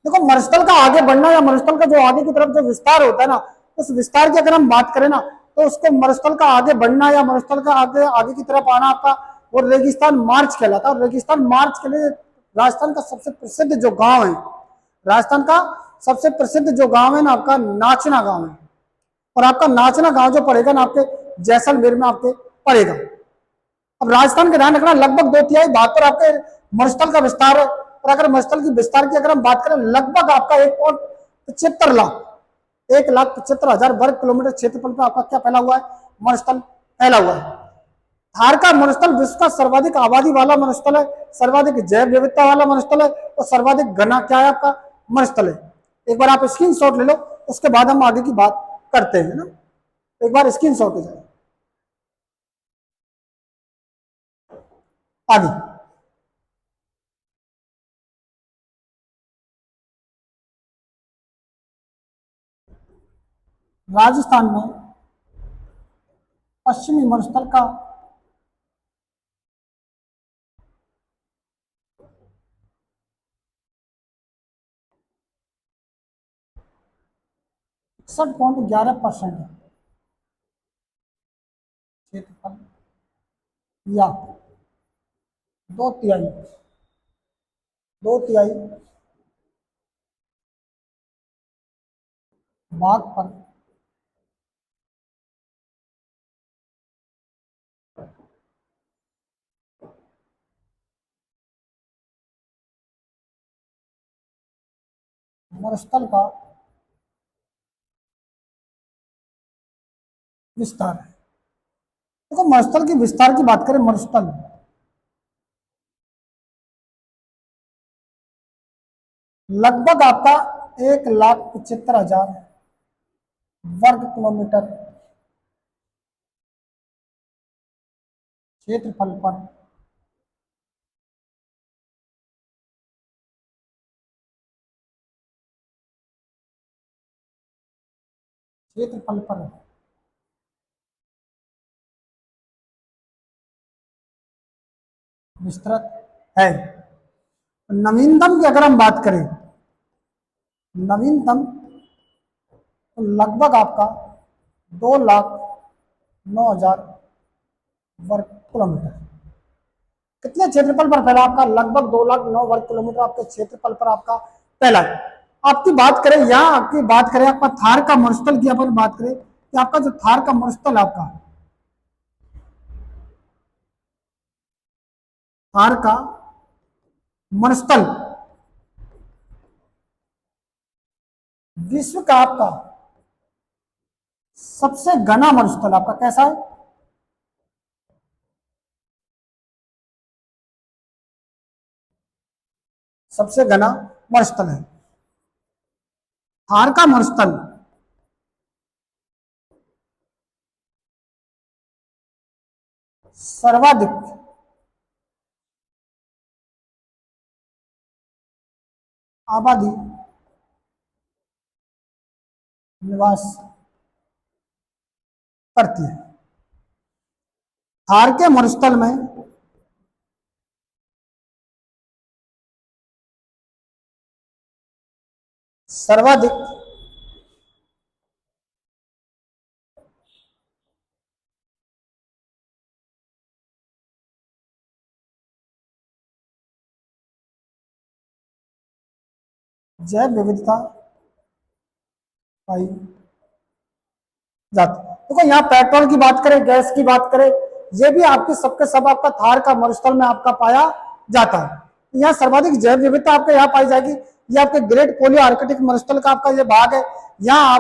देखो, मरुस्थल का आगे बढ़ना या मरुस्थल का जो आगे की तरफ जो विस्तार होता है ना, उस विस्तार की अगर हम बात करें ना, तो उसको मरुस्थल का आगे बढ़ना या मरुस्थल का आगे आगे की तरफ आना आपका वो रेगिस्तान मार्च कहलाता है। और रेगिस्तान मार्च के लिए राजस्थान का सबसे प्रसिद्ध जो गांव है, राजस्थान का सबसे प्रसिद्ध जो गांव है ना आपका, नाचना गांव है। और आपका नाचना गांव जो पड़ेगा ना आपके जैसलमेर में आपके पड़ेगा। अब राजस्थान का ध्यान रखना, लगभग 2/3 भाग पर आपके मरुस्थल का विस्तार है। और अगर मरुस्थल की विस्तार की अगर हम बात करें, लगभग आपका 1.75 लाख 1,75,000 वर्ग किलोमीटर क्षेत्रफल पर आपका क्या फैला हुआ है? मरुस्थल फैला हुआ है। थार का मरुस्थल विश्व का सर्वाधिक आबादी वाला मरुस्थल है, सर्वाधिक जैव विविधता वाला मरुस्थल है, और सर्वाधिक घना क्या है आपका? मरुस्थल है। एक बार आप स्क्रीन शॉट ले लो, उसके बाद हम आगे की बात करते हैं ना। एक बार स्क्रीन शॉट हो जाए आगे। राजस्थान में पश्चिमी मरुस्थल का %61.11% क्षेत्रफल या दो तिहाई दो तिहाई भाग पर मरुस्थल का विस्तार है। देखो, मरुस्थल की विस्तार की बात करें, मरुस्थल लगभग आपका 1,75,000 वर्ग किलोमीटर क्षेत्रफल पर क्षेत्रफल पर विस्तृत है। नवीनतम की अगर हम बात करें, नवीनतम तो लगभग आपका 2,09,000 वर्ग किलोमीटर। कितने क्षेत्रफल पर फैला? आपका लगभग 2,09,000 वर्ग किलोमीटर आपके क्षेत्रफल पर आपका फैला है। आपकी बात करें, यहाँ आपकी बात करें आपका थार का मरुस्थल की अपन बात करें कि आपका जो थार का मरुस्थल आपका, थार का मरुस्थल विश्व का आपका सबसे घना मरुस्थल आपका कैसा है? सबसे घना मरुस्थल है थार का मरुस्थल। सर्वाधिक आबादी निवास करती है। थार के मरुस्थल में सर्वाधिक जैव विविधता पाई जाती है। देखो यहाँ पेट्रोल की बात करें, गैस की बात करें, ये भी आपके सबके सब आपका थार का मरुस्थल में आपका पाया जाता है। यहाँ सर्वाधिक जैव विविधता आपके यहाँ पाई जाएगी। ये आपके ग्रेट पोलियो आर्कटिक मरुस्थल का आपका ये भाग है। यहाँ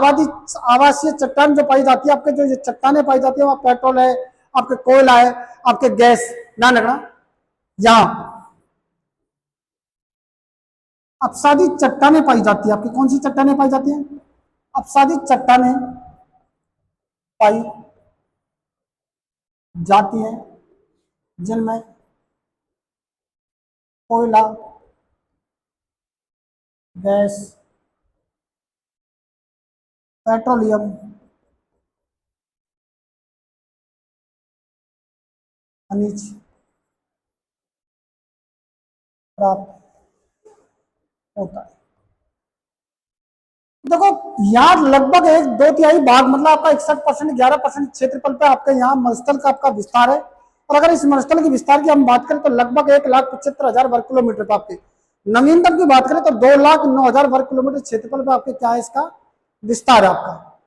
आवासीय चट्टान जो पाई जाती है, आपके जो ये चट्टाने पाई जाती है, वहाँ पेट्रोल है, आपके कोयला है, आपके गैस, ध्यान रखना। यहाँ अपसादी चट्टाने पाई जाती है। आपकी कौन सी चट्टाने पाई जाती है? अपसादी चट्टाने पाई जाती है, जिनमें कोयला, गैस, पेट्रोलियम, खनिज प्राप्त होता है। देखो यहाँ लगभग एक दो तिहाई भाग, मतलब आपका 61%, 11% क्षेत्रफल पे आपके यहाँ मरुस्थल का आपका विस्तार है। और अगर इस मरुस्थल के विस्तार की हम बात करें तो लगभग 1,75,000 वर्ग किलोमीटर पे आपके, नवीनतम की बात करें तो 2,09,000 वर्ग किलोमीटर क्षेत्रफल पे आपके क्या है, इसका विस्तार है आपका।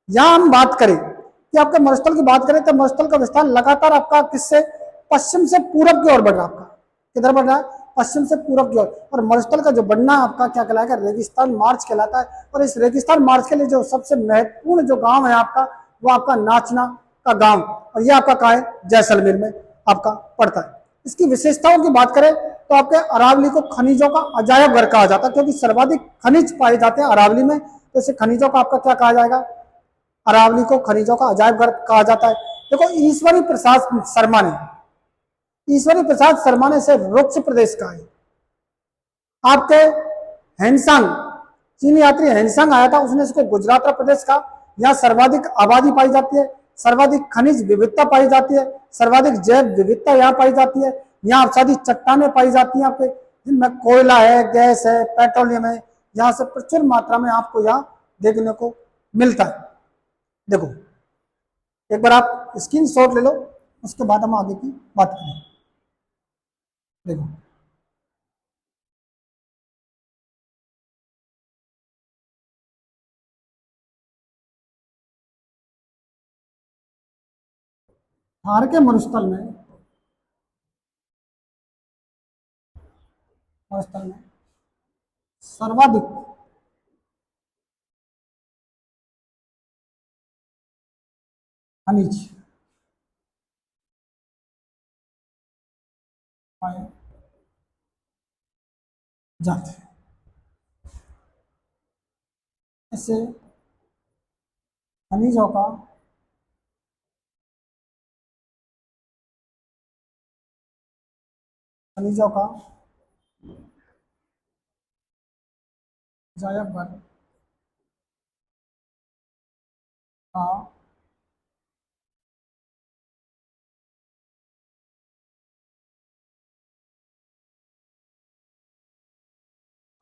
यहाँ हम बात करें कि आपके मरुस्थल की बात करें तो मरुस्थल का विस्तार लगातार आपका किससे, पश्चिम से पूरब की ओर बढ़ रहा है आपका। किधर बढ़ रहा है? पश्चिम से पूरब की ओर। और मरुस्थल का जो बढ़ना आपका क्या कहलाएगा? रेगिस्तान मार्च कहलाता है। और इस रेगिस्तान मार्च के लिए जो सबसे महत्वपूर्ण जो गांव है आपका, वो आपका नाचना का गांव, और ये आपका कहाँ है? जैसलमेर में आपका पड़ता है। इसकी विशेषताओं की बात करें तो आपके अरावली को खनिजों का अजायब घर कहा जाता है, क्योंकि सर्वाधिक खनिज पाए जाते हैं अरावली में, तो इसे खनिजों का आपका क्या कहा जाएगा? अरावली को खनिजों का अजायब घर कहा जाता है। देखो ईश्वरी प्रसाद शर्मा ने इसे रुक्ष प्रदेश कहा है। आपके हैंडसंग, चीनी यात्री हैंडसंग आया था, उसने इसको गुजरात प्रदेश का। यहाँ सर्वाधिक आबादी पाई जाती है, सर्वाधिक खनिज विविधता पाई जाती है, सर्वाधिक जैव विविधता यहाँ पाई जाती है। यहाँ अवसादी चट्टाने पाई जाती है आपके, जिनमें कोयला है, गैस है, पेट्रोलियम है। यहाँ से प्रचुर मात्रा में आपको यहाँ देखने को मिलता है। देखो एक बार आप स्क्रीन शॉट ले लो, उसके बाद हम आगे की बात करें। देखो थार के मरुस्थल में सर्वाधिक खनिज पाए जाते हैं। इससे खनिजों का खनिजों का जायब घर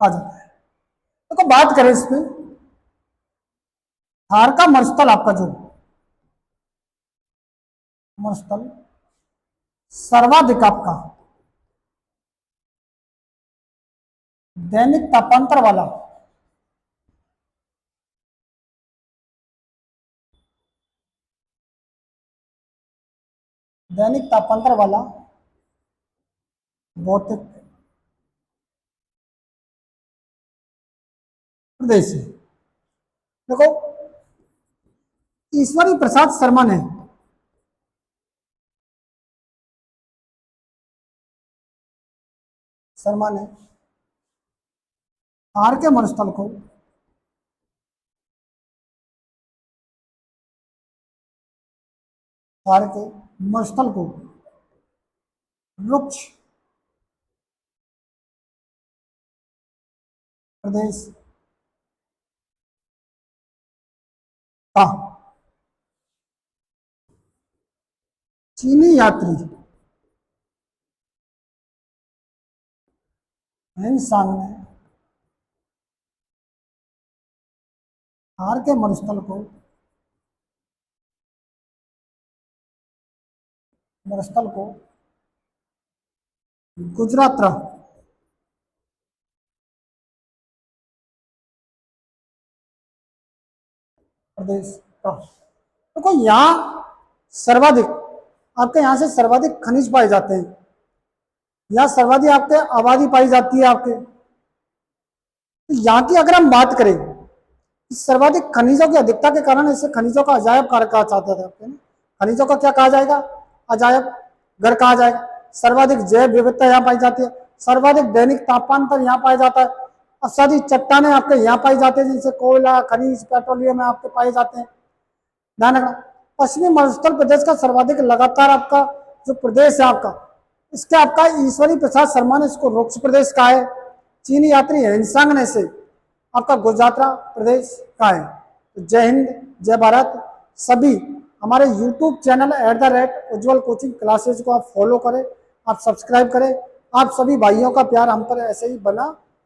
कहा जाता है। तो बात करें इसमें, थार का मरुस्थल, आपका जो मरुस्थल सर्वाधिक आपका दैनिक तापांतर वाला दैनिक तापांतर वाला भौतिक प्रदेश है। देखो ईश्वरी प्रसाद शर्मा ने थार के मरुस्थल को थार के मरुस्थल को रुक्ष प्रदेश का चीनी यात्री हैंसांग ने बिहार के मरुस्थल को गुजरात प्रदेश का। देखो यहाँ सर्वाधिक, आपके यहाँ से सर्वाधिक खनिज पाए जाते हैं, यहाँ सर्वाधिक आपके आबादी पाई जाती है आपके। तो यहाँ की अगर हम बात करें, सर्वाधिक खनिजों की अधिकता के कारण इसे खनिजों का अजायब घर कहा जाता था आपके। खनिजों का क्या कहा जाएगा? अजायब घर कहा जाएगा। सर्वाधिक जैव विविधता यहाँ पाई जाती है, सर्वाधिक दैनिक तापमान पर यहाँ पाया जाता है, और सारी चट्टाने आपके यहाँ पाई जाती है, जिनसे कोयला, खनिज, पेट्रोलियम आपके पाए जाते हैं। ध्यान रखना, पश्चिमी मरुस्थल प्रदेश का सर्वाधिक लगातार आपका जो प्रदेश है आपका, इसके आपका ईश्वरी प्रसाद शर्मा ने इसको रुक्ष प्रदेश कहा है। चीनी यात्री हेनसांग ने इसे आपका गुजरात प्रदेश का है। तो जय हिंद, जय भारत। सभी हमारे YouTube चैनल @उज्ज्वल कोचिंग क्लासेज को आप फॉलो करें, आप सब्सक्राइब करें। आप सभी भाइयों का प्यार हम पर ऐसे ही बना